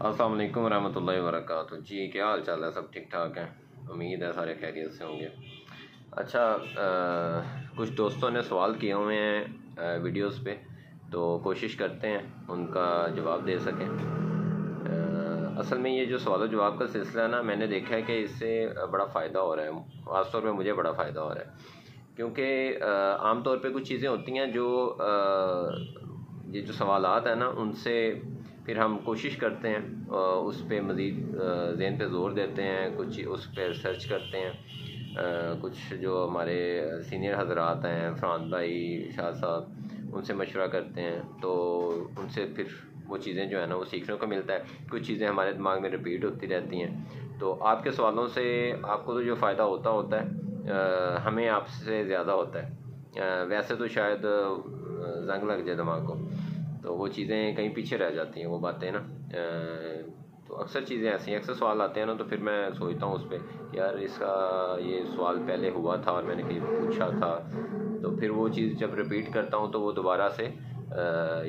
अस्सलाम वालेकुम रहमतुल्लाहि व बरकातुहू। जी क्या हाल चाल है, सब ठीक ठाक हैं। उम्मीद है सारे खैरियत से होंगे। अच्छा, कुछ दोस्तों ने सवाल किए हुए हैं वीडियोस पे, तो कोशिश करते हैं उनका जवाब दे सकें। असल में ये जो सवाल जवाब का सिलसिला है ना, मैंने देखा है कि इससे बड़ा फ़ायदा हो रहा है। ख़ासतौर पे मुझे बड़ा फ़ायदा हो रहा है, क्योंकि आम तौर पे कुछ चीज़ें होती हैं जो ये जो सवालात है ना, उनसे फिर हम कोशिश करते हैं उस पर मज़ीद ज़हन पे ज़ोर देते हैं, कुछ उस पर सर्च करते हैं। कुछ जो हमारे सीनियर हजरात हैं, फ़रहान भाई, शाह साहब, उनसे मशवरा करते हैं, तो उनसे फिर वो चीज़ें जो है ना वो सीखने को मिलता है। कुछ चीज़ें हमारे दिमाग में रिपीट होती रहती हैं। तो आपके सवालों से आपको तो जो फ़ायदा होता है हमें आपसे ज़्यादा होता है। वैसे तो शायद जंग लग जाए दिमाग को, तो वो चीज़ें कहीं पीछे रह जाती हैं, वो बातें ना। तो अक्सर चीज़ें ऐसी हैं, अक्सर सवाल आते हैं ना, तो फिर मैं सोचता हूँ उस पर, यार इसका ये सवाल पहले हुआ था और मैंने कहीं पूछा था। तो फिर वो चीज़ जब रिपीट करता हूँ तो वो दोबारा से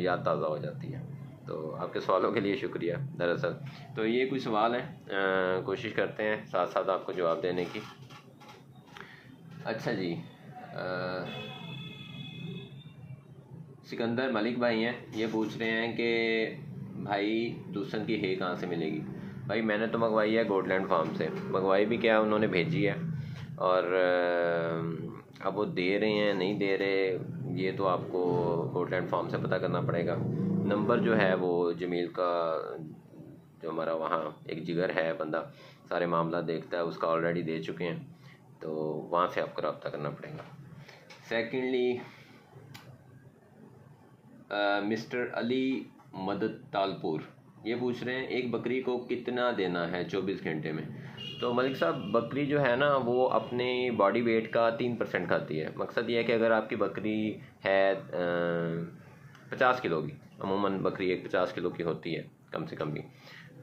याद ताज़ा हो जाती है। तो आपके सवालों के लिए शुक्रिया दरअसल। तो ये कुछ सवाल हैं, कोशिश करते हैं साथ साथ आपको जवाब देने की। अच्छा जी, सिकंदर मलिक भाई हैं, ये पूछ रहे हैं कि भाई लूसन की है कहाँ से मिलेगी। भाई मैंने तो मंगवाई है गोटलैंड फार्म से। मंगवाई भी क्या, उन्होंने भेजी है, और अब वो दे रहे हैं नहीं दे रहे, ये तो आपको गोटलैंड फार्म से पता करना पड़ेगा। नंबर जो है वो जमील का, जो हमारा वहाँ एक जिगर है बंदा, सारे मामला देखता है, उसका ऑलरेडी दे चुके हैं, तो वहाँ से आपको रब्ता करना पड़ेगा। सेकेंडली, मिस्टर अली मदद तालपुर ये पूछ रहे हैं एक बकरी को कितना देना है 24 घंटे में। तो मलिक साहब, बकरी जो है ना वो अपने बॉडी वेट का 3% खाती है। मकसद ये है कि अगर आपकी बकरी है 50 किलो की, अमूमन बकरी एक 50 किलो की होती है कम से कम भी,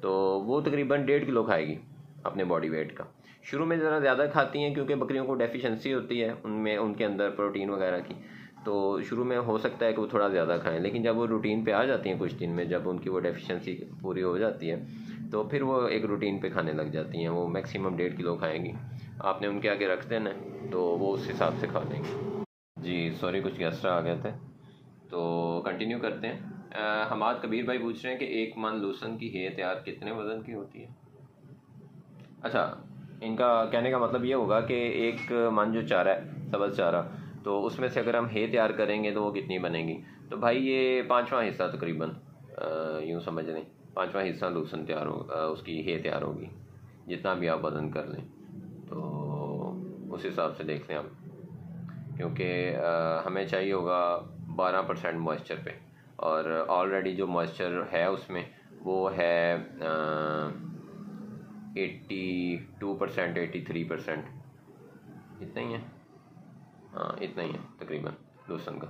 तो वो तकरीबन 1.5 किलो खाएगी अपने बॉडी वेट का। शुरू में ज़रा ज़्यादा खाती हैं क्योंकि बकरियों को डेफिशिएंसी होती है उनमें, उनके अंदर प्रोटीन वगैरह की, तो शुरू में हो सकता है कि वो थोड़ा ज़्यादा खाएं, लेकिन जब वो रूटीन पे आ जाती हैं कुछ दिन में, जब उनकी वो डेफिशिएंसी पूरी हो जाती है, तो फिर वो एक रूटीन पे खाने लग जाती हैं। वो मैक्सिमम 1.5 किलो खाएंगी। आपने उनके आगे रख देना, तो वो उस हिसाब से खा लेंगे। जी सॉरी, कुछ गेस्ट आ गए थे, तो कंटिन्यू करते हैं। हमाद कबीर भाई पूछ रहे हैं कि एक मन लूसन की है तैयार कितने वज़न की होती है। अच्छा, इनका कहने का मतलब ये होगा कि एक मन जो चारा है, सब्ज़ चारा, तो उसमें से अगर हम हे तैयार करेंगे तो वो कितनी बनेगी। तो भाई ये 5वां हिस्सा तकरीबन, यूँ समझ लें 5वां हिस्सा लूसन तैयार हो, उसकी हे तैयार होगी, जितना भी आप वज़न कर लें, तो उस हिसाब से देख लें आप। क्योंकि हमें चाहिए होगा 12% मॉइस्चर पे, और ऑलरेडी जो मॉइस्चर है उसमें वो है 82%, 83%, इतना ही है। हाँ इतना ही है तकरीबन लूसन का।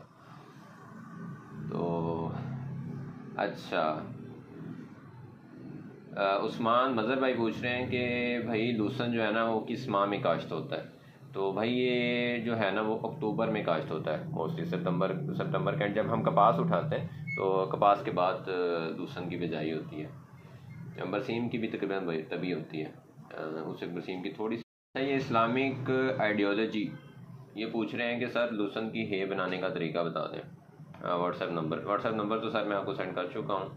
तो अच्छा, उस्मान मज़र भाई पूछ रहे हैं कि भाई लूसन जो है ना वो किस माह में काश्त होता है। तो भाई ये जो है ना वो अक्टूबर में काश्त होता है मोस्टली। सितंबर के जब हम कपास उठाते हैं तो कपास के बाद लूसन की बिजाई होती है। बरसीम की भी तकरीबन तभी होती है, उससे बरसीम की थोड़ी सी। ये इस्लामिक आइडियोलॉजी ये पूछ रहे हैं कि सर लूसन की है बनाने का तरीका बता दें। व्हाट्सएप नंबर तो सर मैं आपको सेंड कर चुका हूँ।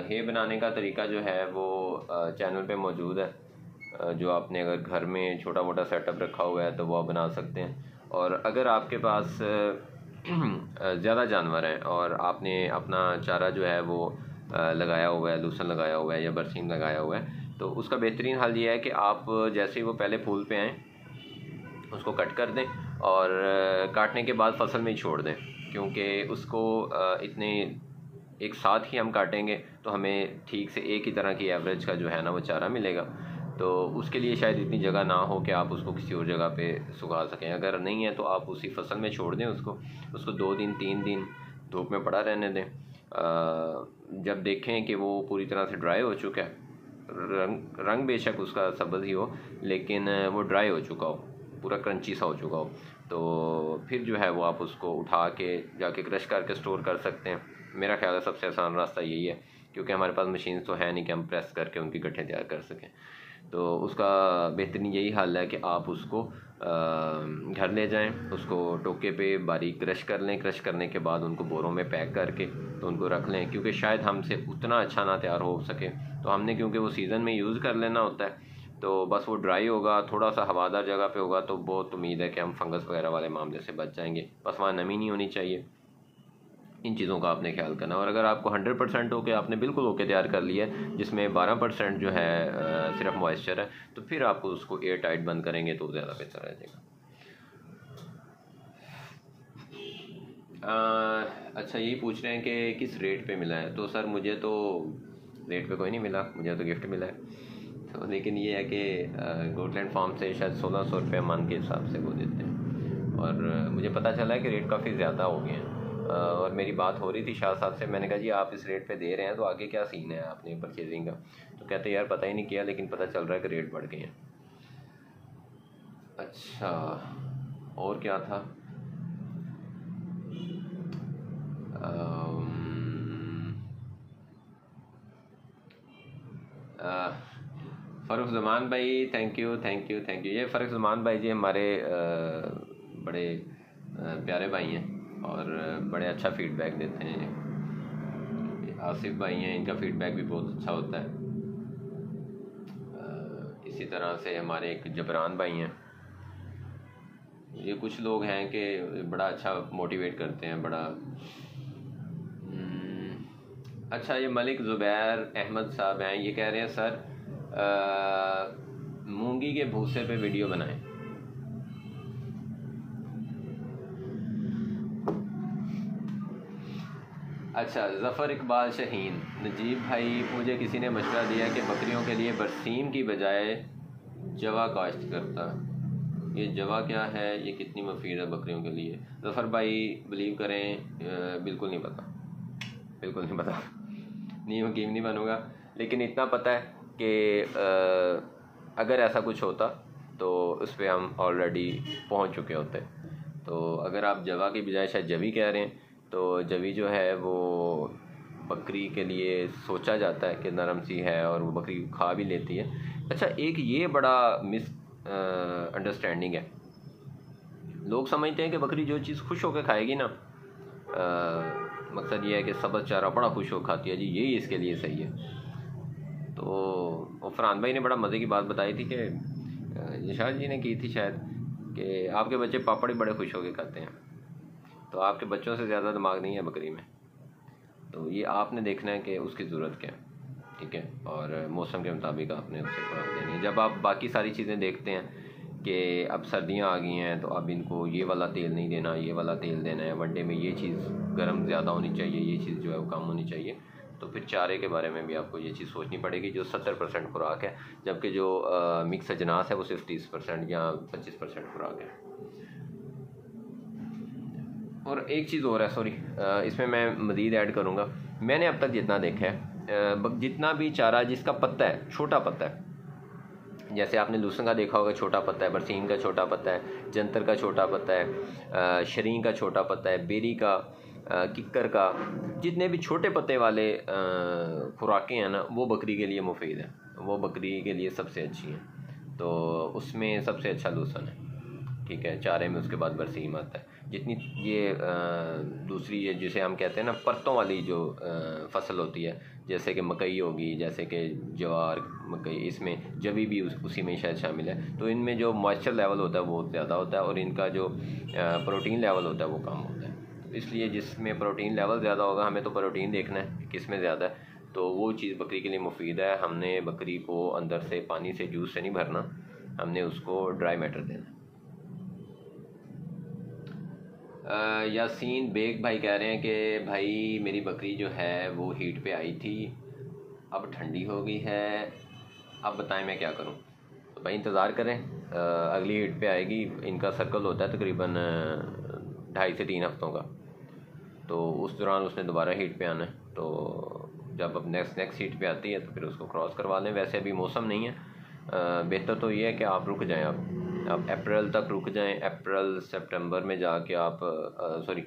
है बनाने का तरीका जो है वो चैनल पे मौजूद है। जो आपने अगर घर में छोटा मोटा सेटअप रखा हुआ है तो वो आप बना सकते हैं। और अगर आपके पास ज़्यादा जानवर हैं और आपने अपना चारा जो है वो लगाया हुआ है, लूसन लगाया हुआ है या बरसीम लगाया हुआ है, तो उसका बेहतरीन हल ये है कि आप जैसे ही वो पहले फूल पे आएँ उसको कट कर दें, और काटने के बाद फसल में ही छोड़ दें, क्योंकि उसको इतने एक साथ ही हम काटेंगे तो हमें ठीक से एक ही तरह की एवरेज का जो है ना वो चारा मिलेगा। तो उसके लिए शायद इतनी जगह ना हो कि आप उसको किसी और जगह पे सुखा सकें। अगर नहीं है तो आप उसी फसल में छोड़ दें उसको 2 दिन 3 दिन धूप में पड़ा रहने दें। जब देखें कि वो पूरी तरह से ड्राई हो चुका है, रंग बेशक उसका सब्ज़ ही हो, लेकिन वो ड्राई हो चुका हो, पूरा क्रंची सा हो चुका हो, तो फिर जो है वो आप उसको उठा के जाके क्रश करके स्टोर कर सकते हैं। मेरा ख्याल है सबसे आसान रास्ता यही है क्योंकि हमारे पास मशीन तो है नहीं कि हम प्रेस करके उनकी गट्ठे तैयार कर सकें। तो उसका बेहतरीन यही हल है कि आप उसको घर ले जाएं, उसको टोके पे बारीक क्रश कर लें, क्रश करने के बाद उनको बोरों में पैक करके तो उनको रख लें, क्योंकि शायद हमसे उतना अच्छा ना तैयार हो सके। तो हमने क्योंकि वो सीज़न में यूज़ कर लेना होता है, तो बस वो ड्राई होगा, थोड़ा सा हवादार जगह पे होगा, तो बहुत उम्मीद है कि हम फंगस वगैरह वाले मामले से बच जाएंगे। बस वहाँ नमी नहीं होनी चाहिए, इन चीज़ों का आपने ख्याल करना। और अगर आपको 100% होके आपने बिल्कुल होके तैयार कर लिया है, जिसमें 12% जो है सिर्फ मॉइस्चर है, तो फिर आप उसको एयर टाइट बंद करेंगे तो ज़्यादा बेहतर रह जाएगा। अच्छा, यही पूछ रहे हैं कि किस रेट पे मिला है। तो सर मुझे तो रेट पे कोई नहीं मिला, मुझे तो गिफ्ट मिला है। तो लेकिन ये है कि गोटलैंड फार्म से शायद 1600 रुपये मन के हिसाब से वो देते हैं, और मुझे पता चला है कि रेट काफ़ी ज़्यादा हो गए हैं। और मेरी बात हो रही थी शाह साहब से, मैंने कहा जी आप इस रेट पे दे रहे हैं तो आगे क्या सीन है आपने परचेजिंग का। तो कहते यार पता ही नहीं किया, लेकिन पता चल रहा है कि रेट बढ़ गए हैं। अच्छा, और क्या था? फ़ारूक ज़मान भाई, thank you thank you thank you. ये फ़ारूक ज़मान भाई जी हमारे बड़े प्यारे भाई हैं और बड़े अच्छा फ़ीडबैक देते हैं। आसिफ भाई हैं, इनका फ़ीडबैक भी बहुत अच्छा होता है। इसी तरह से हमारे एक जबरान भाई हैं, ये कुछ लोग हैं कि बड़ा अच्छा मोटिवेट करते हैं, बड़ा अच्छा। ये मलिक ज़ुबैर अहमद साहब हैं, ये कह रहे हैं सर मूंगी के भूसे पे वीडियो बनाएं। अच्छा, ज़फ़र इकबाल शहीन, नजीब भाई मुझे किसी ने मशवरा दिया कि बकरियों के लिए बरसीम की बजाय जवा काश्त करता। ये जवा क्या है, ये कितनी मुफीद है बकरियों के लिए? ज़फ़र भाई बिलीव करें बिल्कुल नहीं पता, बिल्कुल नहीं पता, नहीं यकीन नहीं बनूंगा। लेकिन इतना पता है कि अगर ऐसा कुछ होता तो उस पर हम ऑलरेडी पहुंच चुके होते। तो अगर आप जवा की बजाय शायद जवी कह रहे हैं, तो जवी जो है वो बकरी के लिए सोचा जाता है कि नरम सी है और वो बकरी खा भी लेती है। अच्छा, एक ये बड़ा मिस अंडरस्टैंडिंग है, लोग समझते हैं कि बकरी जो चीज़ खुश होकर खाएगी ना, मकसद ये है कि सब्ज़ चारा बड़ा खुश हो खाती है जी, यही इसके लिए सही है। तो फरहान भाई ने बड़ा मज़े की बात बताई थी कि निशाद जी ने की थी शायद, कि आपके बच्चे पापड़ ही बड़े खुश होकर खाते हैं, तो आपके बच्चों से ज़्यादा दिमाग नहीं है बकरी में। तो ये आपने देखना है कि उसकी ज़रूरत क्या है, ठीक है, और मौसम के मुताबिक आपने उसे खुराक देनी है। जब आप बाकी सारी चीज़ें देखते हैं कि अब सर्दियाँ आ गई हैं तो अब इनको ये वाला तेल नहीं देना, ये वाला तेल देना है, वनडे में ये चीज़ गर्म ज़्यादा होनी चाहिए, ये चीज़ जो है वो कम होनी चाहिए, तो फिर चारे के बारे में भी आपको ये चीज़ सोचनी पड़ेगी। जो 70% खुराक है, जबकि जो मिक्स अजनास है वो सिर्फ 30% या 25% खुराक है। और एक चीज़ और है, सॉरी, इसमें मैं मज़ीद ऐड करूँगा। मैंने अब तक जितना देखा है, जितना भी चारा जिसका पत्ता है, छोटा पत्ता है, जैसे आपने लूसन का देखा होगा छोटा पत्ता है, बरसीम का छोटा पत्ता है, जंतर का छोटा पत्ता है, शरीं का छोटा पत्ता है, बेरी का, किक्कर का, जितने भी छोटे पत्ते वाले खुराकें हैं ना, वो बकरी के लिए मुफीद है, वो बकरी के लिए सबसे अच्छी हैं। तो उसमें सबसे अच्छा लूसन है, ठीक है, चारे में उसके बाद बरसीम आता है। जितनी ये दूसरी ये जिसे हम कहते हैं ना परतों वाली जो फसल होती है, जैसे कि मकई होगी, जैसे कि ज्वार, मकई, इसमें जवी भी उसी में शायद शामिल है, तो इनमें जो मॉइस्चर लेवल होता है वो ज़्यादा होता है और इनका जो प्रोटीन लेवल होता है वो कम होता है। तो इसलिए जिसमें प्रोटीन लेवल ज़्यादा होगा, हमें तो प्रोटीन देखना है किस में ज़्यादा है, तो वो चीज़ बकरी के लिए मुफीद है। हमने बकरी को अंदर से पानी से, जूस से नहीं भरना, हमने उसको ड्राई मैटर देना। यासीन बेग भाई कह रहे हैं कि भाई मेरी बकरी जो है वो हीट पे आई थी, अब ठंडी हो गई है, अब बताएं मैं क्या करूं। तो भाई इंतज़ार करें, अगली हीट पे आएगी। इनका सर्कल होता है तकरीबन 2.5 से 3 हफ्तों का, तो उस दौरान उसने दोबारा हीट पे आना है। तो जब अब नेक्स्ट हीट पे आती है तो फिर उसको क्रॉस करवा लें। वैसे अभी मौसम नहीं है, बेहतर तो ये है कि आप रुक जाएं, आप अप्रैल तक रुक जाएं। अप्रैल सितंबर में जाके आप सॉरी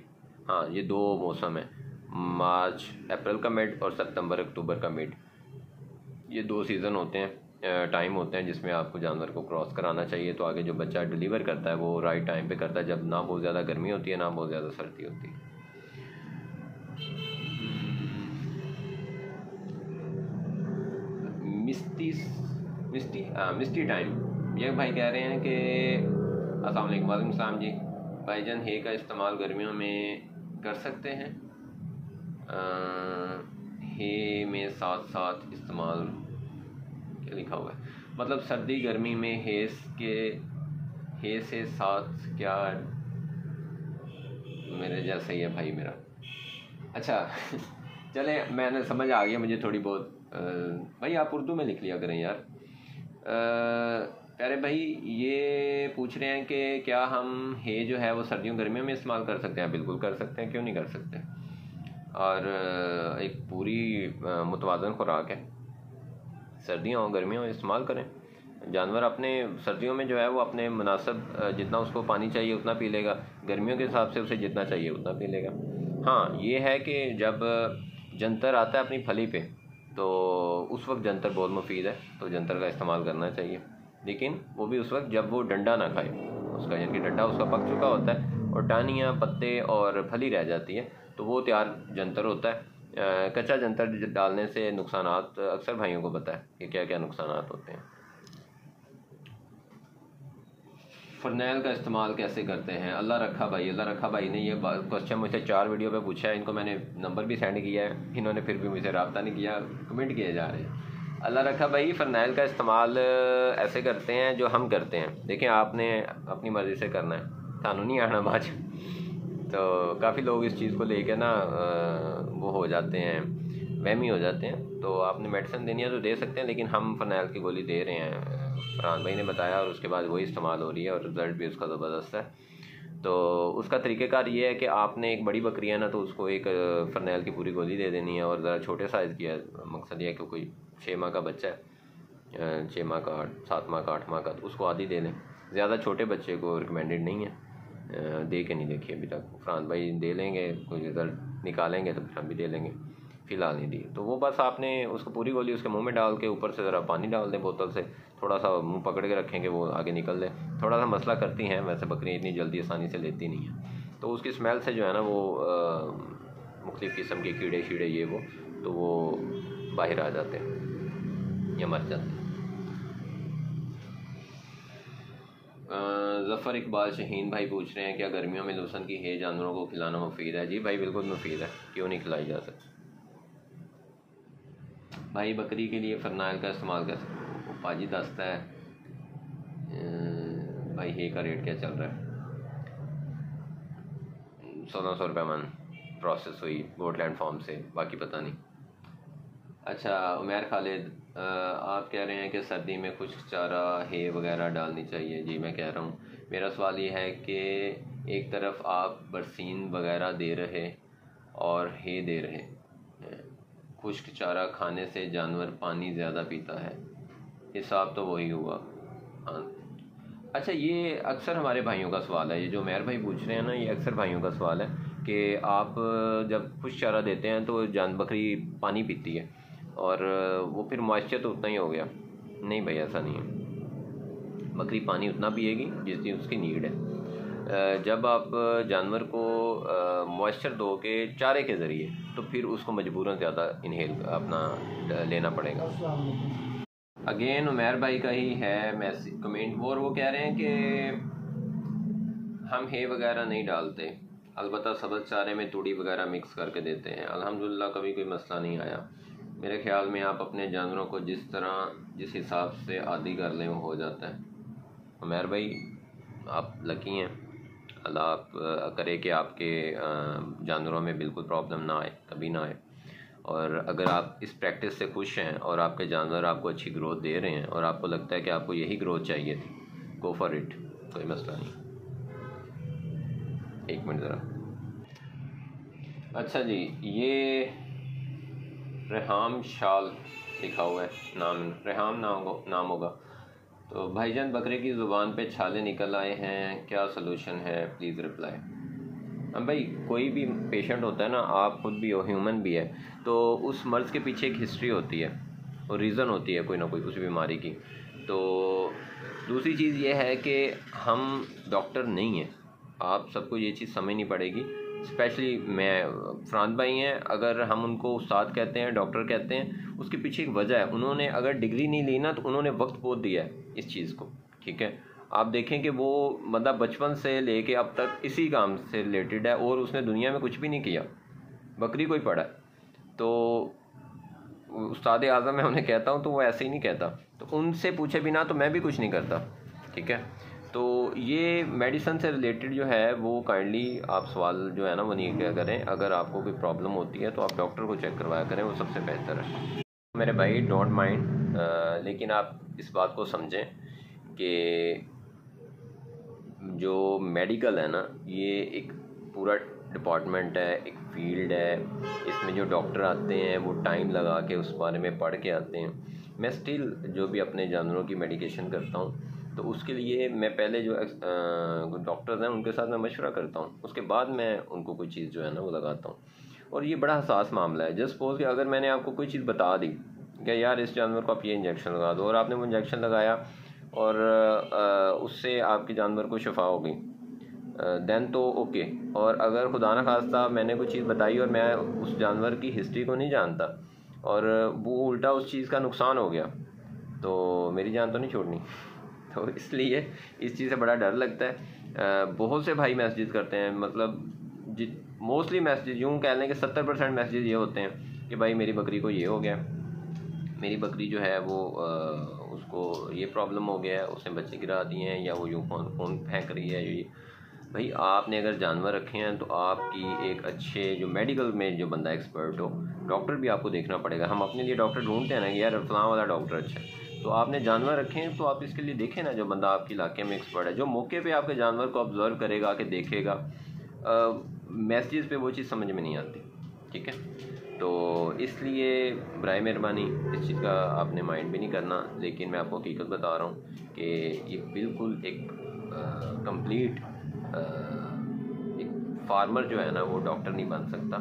हाँ, ये 2 मौसम है, मार्च अप्रैल का मिड और सितंबर अक्टूबर का मिड, ये 2 सीज़न होते हैं, टाइम होते हैं जिसमें आपको जानवर को क्रॉस कराना चाहिए। तो आगे जो बच्चा डिलीवर करता है वो राइट टाइम पे करता है, जब ना बहुत ज़्यादा गर्मी होती है ना बहुत ज़्यादा सर्दी होती है। मिस्टी मिस्टी टाइम, ये भाई कह रहे हैं कि अस्सलाम वालेकुम। वालेकुम सलाम जी। भाईजान हे का इस्तेमाल गर्मियों में कर सकते हैं? हे में साथ साथ इस्तेमाल क्या लिखा हुआ है, मतलब सर्दी गर्मी में हे से साथ क्या, मेरे जैसा ही है भाई मेरा। अच्छा चले, मैंने समझ आ गया मुझे थोड़ी बहुत। भाई आप उर्दू में लिख लिया करें यार। प्यारे भाई ये पूछ रहे हैं कि क्या हम हे जो है वो सर्दियों गर्मियों में इस्तेमाल कर सकते हैं? बिल्कुल कर सकते हैं, क्यों नहीं कर सकते। और एक पूरी मुतवाज़न खुराक है, सर्दियों और गर्मियों में इस्तेमाल करें। जानवर अपने सर्दियों में जो है वो अपने मुनासिब जितना उसको पानी चाहिए उतना पी लेगा, गर्मियों के हिसाब से उसे जितना चाहिए उतना पी लेगा। हाँ ये है कि जब जंतर आता है अपनी फली पे तो उस वक्त जंतर बहुत मुफीद है, तो जंतर का इस्तेमाल करना चाहिए, लेकिन वो भी उस वक्त जब वो डंडा ना खाए उसका, यानी कि डंडा उसका पक चुका होता है और टाहनियाँ पत्ते और फली रह जाती है तो वो तैयार जंतर होता है। कच्चा जंतर डालने से नुकसानात अक्सर भाइयों को पता है कि क्या क्या नुकसानात होते हैं। फरनैल का इस्तेमाल कैसे करते हैं? अल्लाह रखा भाई ने ये क्वेश्चन मुझसे 4 वीडियो पे पूछा है, इनको मैंने नंबर भी सेंड किया है, इन्होंने फिर भी मुझसे रब्ता नहीं किया, कमेंट किए जा रहे हैं। अल्लाह रखा भाई, फरनैल का इस्तेमाल ऐसे करते हैं जो हम करते हैं। देखिए आपने अपनी मर्ज़ी से करना है, थानू नहीं आना बाज। तो काफ़ी लोग इस चीज़ को लेकर ना वो हो जाते हैं, वहमी हो जाते हैं। तो आपने मेडिसिन देनी है तो दे सकते हैं, लेकिन हम फरनैल की गोली दे रहे हैं, फरहान भाई ने बताया और उसके बाद वही इस्तेमाल हो रही है और रिज़ल्ट भी उसका ज़बरदस्त है। तो उसका तरीक़ेकार ये है कि आपने एक बड़ी बकरी है ना तो उसको एक फरनैल की पूरी गोली दे देनी है, और ज़रा छोटे साइज़ की है, मकसद ये है कि कोई 6 माह का बच्चा है, 6 माह का 7 माह का 8 माह का, तो उसको आधी दे लें। ज़्यादा छोटे बच्चे को रिकमेंडेड नहीं है, दे के नहीं देखी अभी तक। फरहान भाई दे लेंगे, कोई रिज़ल्ट निकालेंगे तो फिर हम भी दे लेंगे, फ़िलहाल नहीं दी। तो वो बस आपने उसको पूरी गोली उसके मुंह में डाल के ऊपर से ज़रा पानी डाल दें बोतल से, थोड़ा सा मुंह पकड़ के रखेंगे वो आगे निकल दे। थोड़ा सा मसला करती हैं वैसे बकरियाँ, इतनी जल्दी आसानी से लेती नहीं हैं, तो उसकी स्मेल से जो है ना वो मुख्तलिफ़ किस्म के कीड़े शीड़े ये वो, तो वो बाहर आ जाते हैं या मर जाते हैं। ज़फ़र इकबाल शहीन भाई पूछ रहे हैं क्या गर्मियों में लूसन की हे जानवरों को खिलाना मुफीद है? जी भाई बिल्कुल मुफीद है, क्यों नहीं खिलाई जा सकती। भाई बकरी के लिए फरनाइल का इस्तेमाल कैसे? पाजी दस्ता है भाई, हे का रेट क्या चल रहा है? 1600 रुपये मन प्रोसेस हुई गोटलैंड फार्म से, बाकी पता नहीं। अच्छा उमैर खालिद आप कह रहे हैं कि सर्दी में खुश्क चारा हे वगैरह डालनी चाहिए। जी मैं कह रहा हूँ, मेरा सवाल ये है कि एक तरफ आप बरसीन वगैरह दे रहे और हे दे रहे, खुश्क चारा खाने से जानवर पानी ज़्यादा पीता है, हिसाब तो वही हुआ। हाँ अच्छा, ये अक्सर हमारे भाइयों का सवाल है, ये जो उमैर भाई पूछ रहे हैं ना, ये अक्सर भाइयों का सवाल है कि आप जब खुश्क चारा देते हैं तो बकरी पानी पीती है और वो फिर मॉइस्चर तो उतना ही हो गया। नहीं भाई ऐसा नहीं है, बकरी पानी उतना पिएगी जितनी उसकी नीड है। जब आप जानवर को मॉइस्चर दोगे चारे के ज़रिए तो फिर उसको मजबूरन ज़्यादा इनहेल अपना लेना पड़ेगा। अगेन उमैर भाई का ही है मैसेज कमेंट, वो कह रहे हैं कि हम हे वगैरह नहीं डालते, अलबत्ता सब्ज़ चारे में तूड़ी वगैरह मिक्स करके देते हैं। अल्हम्दुलिल्लाह कभी कोई मसला नहीं आया। मेरे ख्याल में आप अपने जानवरों को जिस हिसाब से आदी कर लें वो हो जाता है। उमैर भाई आप लकी हैं, अल्लाह आप करे कि आपके जानवरों में बिल्कुल प्रॉब्लम ना आए, कभी ना आए। और अगर आप इस प्रैक्टिस से खुश हैं और आपके जानवर आपको अच्छी ग्रोथ दे रहे हैं और आपको लगता है कि आपको यही ग्रोथ चाहिए थी, गो फॉर इट, कोई मसला नहीं। एक मिनट ज़रा। अच्छा जी, ये रेहाम शाल लिखा हुआ है, रेहाम नाम होगा। तो भाईजान बकरे की ज़ुबान पे छाले निकल आए हैं, क्या सलूशन है, प्लीज़ रिप्लाई। अब भाई कोई भी पेशेंट होता है ना, आप खुद भी हो, ह्यूमन भी है, तो उस मर्ज़ के पीछे एक हिस्ट्री होती है और रीज़न होती है कोई ना कोई उस बीमारी की। तो दूसरी चीज़ ये है कि हम डॉक्टर नहीं हैं, आप सबको ये चीज़ समझनी पड़ेगी। स्पेशली मैं फ़रान भाई हैं, अगर हम उनको उस्ताद कहते हैं, डॉक्टर कहते हैं, उसके पीछे एक वजह है। उन्होंने अगर डिग्री नहीं ली ना तो उन्होंने वक्त बहुत दिया है इस चीज़ को, ठीक है। आप देखें कि वो मतलब बचपन से लेके अब तक इसी काम से रिलेटेड है और उसने दुनिया में कुछ भी नहीं किया, बकरी कोई पढ़ा है। तो उस्ताद आज़म मैं उन्हें कहता हूँ तो वो ऐसे ही नहीं कहता, तो उनसे पूछे बिना तो मैं भी कुछ नहीं करता, ठीक है। तो ये मेडिसिन से रिलेटेड जो है वो काइंडली आप सवाल जो है ना वो नहीं क्या करें। अगर आपको कोई प्रॉब्लम होती है तो आप डॉक्टर को चेक करवाया करें, वो सबसे बेहतर है। मेरे भाई डोंट माइंड, लेकिन आप इस बात को समझें कि जो मेडिकल है ना ये एक पूरा डिपार्टमेंट है, एक फील्ड है। इसमें जो डॉक्टर आते हैं वो टाइम लगा के उस बारे में पढ़ के आते हैं। मैं स्टिल जो भी अपने जानवरों की मेडिकेशन करता हूँ तो उसके लिए मैं पहले जो डॉक्टर्स हैं उनके साथ मैं मशवरा करता हूँ, उसके बाद मैं उनको कोई चीज़ जो है ना वो लगाता हूँ। और ये बड़ा हसास मामला है। जस्ट सपोज कि अगर मैंने आपको कोई चीज़ बता दी कि यार इस जानवर को आप ये इंजेक्शन लगा दो, और आपने वो इंजेक्शन लगाया और उससे आपके जानवर को शफा हो गई, देन तो ओके। और अगर खुदा न खास्ता मैंने कोई चीज़ बताई और मैं उस जानवर की हिस्ट्री को नहीं जानता और वो उल्टा उस चीज़ का नुकसान हो गया, तो मेरी जान तो नहीं छोड़नी। तो इसलिए इस चीज़ से बड़ा डर लगता है। बहुत से भाई मैसेज करते हैं, मतलब मोस्टली मैसेज यूँ कह लें कि 70% मैसेज ये होते हैं कि भाई मेरी बकरी को ये हो गया, मेरी बकरी जो है वो उसको ये प्रॉब्लम हो गया है, उसने बच्चे गिरा दिए हैं, या वो यूँ फ़ोन फेंक रही है। ये भाई आपने अगर जानवर रखे हैं तो आपकी एक अच्छे जो मेडिकल में जो बंदा एक्सपर्ट हो, डॉक्टर भी आपको देखना पड़ेगा। हम अपने लिए डॉक्टर ढूंढते हैं ना कि यार फलां वाला डॉक्टर अच्छा है, तो आपने जानवर रखे हैं तो आप इसके लिए देखें ना जो बंदा आपके इलाके में एक्सपर्ट है, जो मौके पे आपके जानवर को ऑब्जर्व करेगा, कि देखेगा। मैसेज पे वो चीज़ समझ में नहीं आती, ठीक है। तो इसलिए बराए मेहरबानी इस चीज़ का आपने माइंड भी नहीं करना। लेकिन मैं आपको हकीकत बता रहा हूँ कि ये बिल्कुल एक कंप्लीट एक फार्मर जो है ना वो डॉक्टर नहीं बन सकता।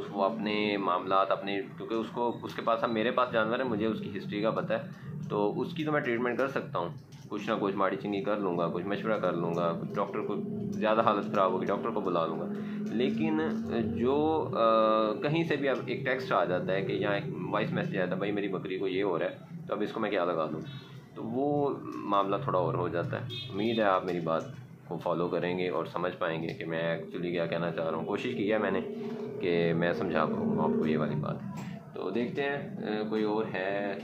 वो अपने मामलात अपने, क्योंकि उसको उसके पास, अब मेरे पास जानवर है, मुझे उसकी हिस्ट्री का पता है, तो उसकी तो मैं ट्रीटमेंट कर सकता हूँ, कुछ ना कुछ माड़ी चंगी कर लूँगा, कुछ मशवरा कर लूँगा, कुछ डॉक्टर को ज़्यादा हालत ख़राब होगी डॉक्टर को बुला लूँगा। लेकिन जो कहीं से भी अब एक टेक्स्ट आ जाता है कि यहाँ एक वॉइस मैसेज आता है भाई मेरी बकरी को ये हो रहा है, तो अब इसको मैं क्या लगा दूँ, तो वो मामला थोड़ा और हो जाता है। उम्मीद है आप मेरी बात को फॉलो करेंगे और समझ पाएंगे कि मैं एक्चुअली क्या कहना चाह रहा हूँ। कोशिश की है मैंने कि मैं समझा पाऊँ आपको ये वाली बात। तो देखते हैं कोई और है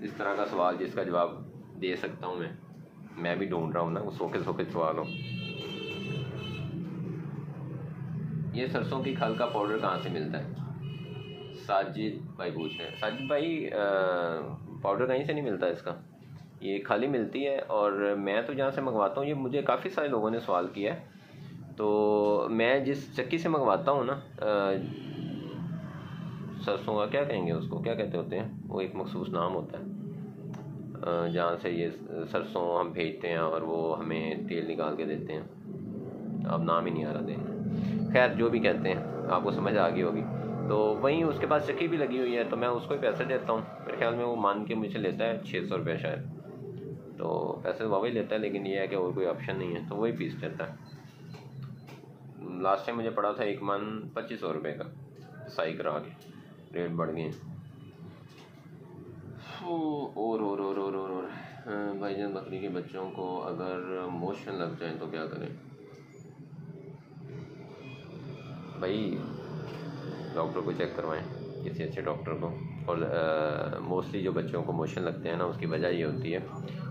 इस तरह का सवाल जिसका जवाब दे सकता हूँ। मैं भी ढूंढ रहा हूँ ना, वो सोखे सवाल हो। ये सरसों की खल का पाउडर कहाँ से मिलता है? साजिद भाई पूछ रहे हैं। साजिद भाई पाउडर कहीं से नहीं मिलता इसका, ये खाली मिलती है। और मैं तो जहाँ से मंगवाता हूँ, ये मुझे काफ़ी सारे लोगों ने सवाल किया है, तो मैं जिस चक्की से मंगवाता हूँ ना, सरसों का क्या कहेंगे उसको, क्या कहते होते हैं, वो एक मखसूस नाम होता है जहाँ से ये सरसों हम भेजते हैं और वो हमें तेल निकाल के देते हैं। अब नाम ही नहीं आ रहा देने, खैर जो भी कहते हैं आपको समझ आ गई होगी। तो वहीं उसके पास चक्की भी लगी हुई है, तो मैं उसको ही पैसे देता हूँ। मेरे ख्याल में वो मान के मुझे लेता है 600 रुपये शायद, तो पैसे तो वही लेता है, लेकिन ये है कि और कोई ऑप्शन नहीं है, तो वही फीस देता है। लास्ट टाइम मुझे पड़ा था एक मन 2500 रुपये का, सही करा के रेट बढ़ गए। और भाईजान बकरी के बच्चों को अगर मोशन लग जाए तो क्या करें? भाई डॉक्टर को चेक करवाएं, किसी अच्छे डॉक्टर को। और मोस्टली जो बच्चों को मोशन लगते हैं ना, उसकी वजह ये होती है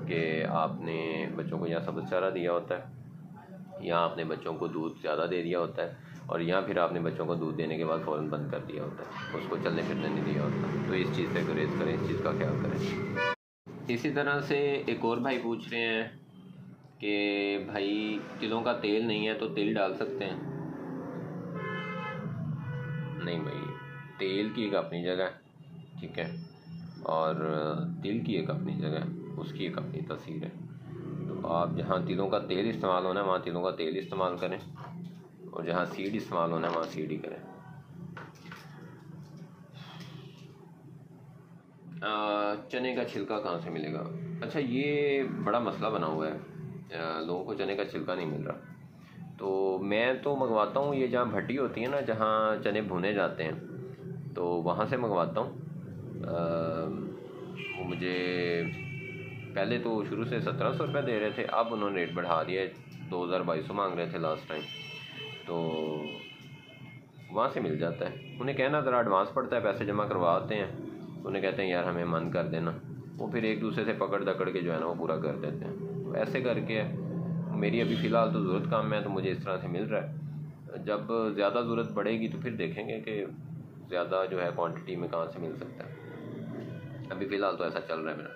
कि आपने बच्चों को या सब्ज़ चारा दिया होता है, या आपने बच्चों को दूध ज़्यादा दे दिया होता है, और या फिर आपने बच्चों को दूध देने के बाद फ़ौरन बंद कर दिया होता है, उसको चलने फिरने नहीं दिया होता। तो इस चीज़ से गुरेज करें, इस चीज़ का ख्याल करें। इसी तरह से एक और भाई पूछ रहे हैं कि भाई तिलों का तेल नहीं है तो तिल डाल सकते हैं? नहीं भाई, तेल की एक अपनी जगह, ठीक है, और तिल की एक अपनी जगह, उसकी एक अपनी तसीर है। तो आप जहाँ तिलों का तेल इस्तेमाल होना है वहाँ तिलों का तेल इस्तेमाल करें, और जहाँ सीड इस्तेमाल होना है वहाँ सीड ही करें। चने का छिलका कहाँ से मिलेगा? अच्छा, ये बड़ा मसला बना हुआ है, लोगों को चने का छिलका नहीं मिल रहा। तो मैं तो मंगवाता हूँ, ये जहाँ भट्टी होती है ना, जहाँ चने भुने जाते हैं, तो वहाँ से मंगवाता हूँ। वो मुझे पहले तो शुरू से 1700 रुपये दे रहे थे, अब उन्होंने रेट बढ़ा दिया, 2200 मांग रहे थे लास्ट टाइम। तो वहाँ से मिल जाता है। उन्हें कहना ज़रा एडवांस पड़ता है, पैसे जमा करवाते हैं, उन्हें कहते हैं यार हमें मन कर देना, वो फिर एक दूसरे से पकड़ दकड़ के जो है ना वो पूरा कर देते हैं। तो ऐसे करके मेरी अभी फ़िलहाल तो ज़रूरत काम है, तो मुझे इस तरह से मिल रहा है। जब ज़्यादा ज़रूरत बढ़ेगी तो फिर देखेंगे कि ज़्यादा जो है क्वांटिटी में कहाँ से मिल सकता है। अभी फ़िलहाल तो ऐसा चल रहा है मेरा।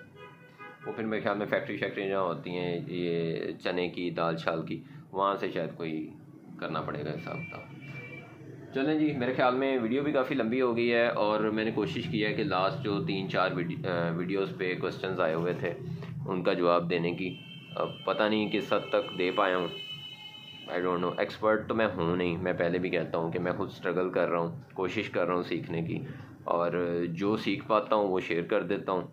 वो फिर मेरे ख्याल में फैक्ट्री शैक्ट्री जहाँ होती हैं ये चने की दाल छाल की, वहाँ से शायद कोई करना पड़ेगा हिसाब किताब। चलें जी, मेरे ख्याल में वीडियो भी काफ़ी लंबी हो गई है, और मैंने कोशिश की है कि लास्ट जो 3-4 वीडियोस पे क्वेश्चंस आए हुए थे उनका जवाब देने की। अब पता नहीं किस हद तक दे पाया हूँ, आई डोंट नो। एक्सपर्ट तो मैं हूँ नहीं, मैं पहले भी कहता हूँ कि मैं खुद स्ट्रगल कर रहा हूँ, कोशिश कर रहा हूँ सीखने की, और जो सीख पाता हूँ वो शेयर कर देता हूँ,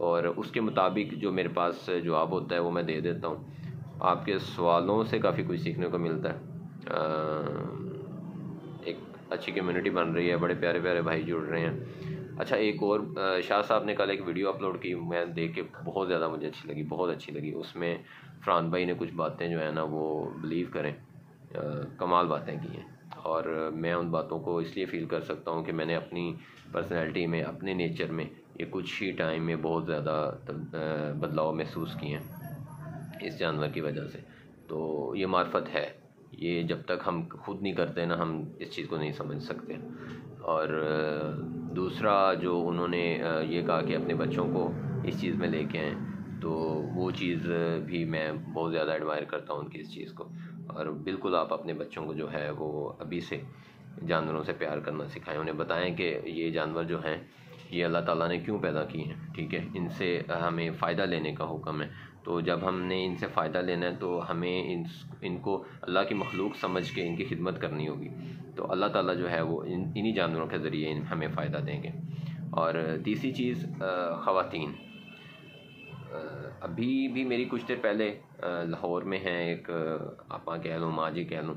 और उसके मुताबिक जो मेरे पास जवाब होता है वो मैं दे देता हूँ। आपके सवालों से काफ़ी कुछ सीखने को मिलता है। एक अच्छी कम्युनिटी बन रही है, बड़े प्यारे प्यारे भाई जुड़ रहे हैं। अच्छा, एक और शाह साहब ने कल एक वीडियो अपलोड की, मैं देख के बहुत ज़्यादा मुझे अच्छी लगी, बहुत अच्छी लगी। उसमें फ़रहान भाई ने कुछ बातें जो है ना वो बिलीव करें, कमाल बातें की हैं, और मैं उन बातों को इसलिए फ़ील कर सकता हूँ कि मैंने अपनी पर्सनैलिटी में, अपने नेचर में ये कुछ ही टाइम में बहुत ज़्यादा बदलाव महसूस किए हैं इस जानवर की वजह से। तो ये मार्फत है, ये जब तक हम खुद नहीं करते ना हम इस चीज़ को नहीं समझ सकते। और दूसरा जो उन्होंने ये कहा कि अपने बच्चों को इस चीज़ में लेके आएँ, तो वो चीज़ भी मैं बहुत ज़्यादा एडमायर करता हूँ उनकी इस चीज़ को। और बिल्कुल आप अपने बच्चों को जो है वो अभी से जानवरों से प्यार करना सिखाएं, उन्हें बताएं कि ये जानवर जो हैं ये अल्लाह ताला ने क्यों पैदा किए हैं, ठीक है, इनसे हमें फ़ायदा लेने का हुक्म है। तो जब हमने इनसे फ़ायदा लेना है तो हमें इनको अल्लाह की मखलूक समझ के इनकी खिदमत करनी होगी। तो अल्लाह ताला जो है वो इन्हीं जानवरों के ज़रिए हमें फ़ायदा देंगे। और तीसरी चीज़, ख़वातीन, अभी भी मेरी कुछ देर पहले लाहौर में हैं एक, आपा कह लूँ, माँ जी कह लूँ,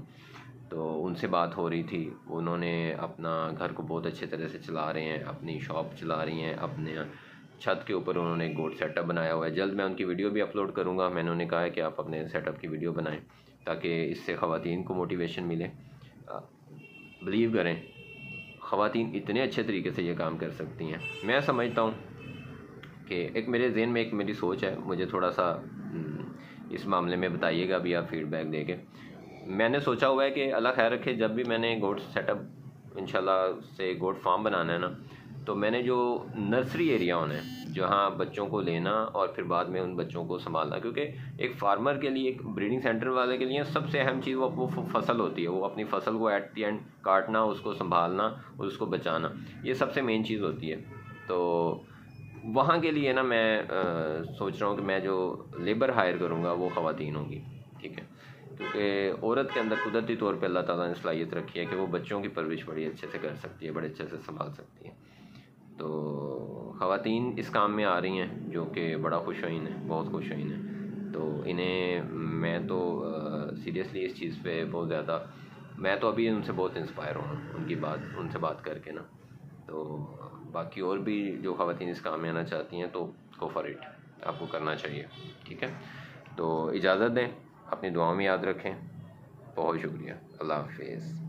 तो उनसे बात हो रही थी। उन्होंने अपना घर को बहुत अच्छे तरह से चला रहे हैं, अपनी शॉप चला रही हैं, अपने छत के ऊपर उन्होंने गोट सेटअप बनाया हुआ है। जल्द मैं उनकी वीडियो भी अपलोड करूँगा। मैंने उन्हें कहा है कि आप अपने सेटअप की वीडियो बनाएं ताकि इससे ख़वातीन को मोटिवेशन मिले। बिलीव करें, ख़वातीन इतने अच्छे तरीके से ये काम कर सकती हैं। मैं समझता हूँ कि एक मेरे ज़हन में एक मेरी सोच है, मुझे थोड़ा सा इस मामले में बताइएगा भी आप फीडबैक देके। मैंने सोचा हुआ है कि अल्लाह खैर रखे, जब भी मैंने गोट सेटअप इंशाल्लाह से गोट फार्म बनाना है ना, तो मैंने जो नर्सरी एरिया होना है जहाँ बच्चों को लेना और फिर बाद में उन बच्चों को संभालना, क्योंकि एक फार्मर के लिए, एक ब्रीडिंग सेंटर वाले के लिए सबसे अहम चीज़ वो फसल होती है। वो अपनी फसल को एट द एंड काटना, उसको संभालना और उसको बचाना, ये सबसे मेन चीज़ होती है। तो वहाँ के लिए ना मैं सोच रहा हूँ कि मैं जो लेबर हायर करूँगा वो ख़वातीन होंगी, ठीक है, क्योंकि औरत के अंदर कुदरती तौर पे अल्लाह ताला ने सलाहियत रखी है कि वो बच्चों की परवरिश बड़ी अच्छे से कर सकती है, बड़े अच्छे से संभाल सकती है। तो ख़वातीन इस काम में आ रही हैं जो कि बड़ा खुशौइन है, बहुत खुशौइन है। तो इन्हें मैं तो सीरियसली इस चीज़ पे बहुत ज़्यादा, मैं तो अभी उनसे बहुत इंस्पायर हूँ उनसे बात करके ना। तो बाकी और भी जो ख़वातीन इस काम में आना चाहती हैं तो गो फॉर इट, आपको करना चाहिए, ठीक है। तो इजाज़त दें, अपनी दुआओं में याद रखें। बहुत शुक्रिया, अल्लाह हाफिज़।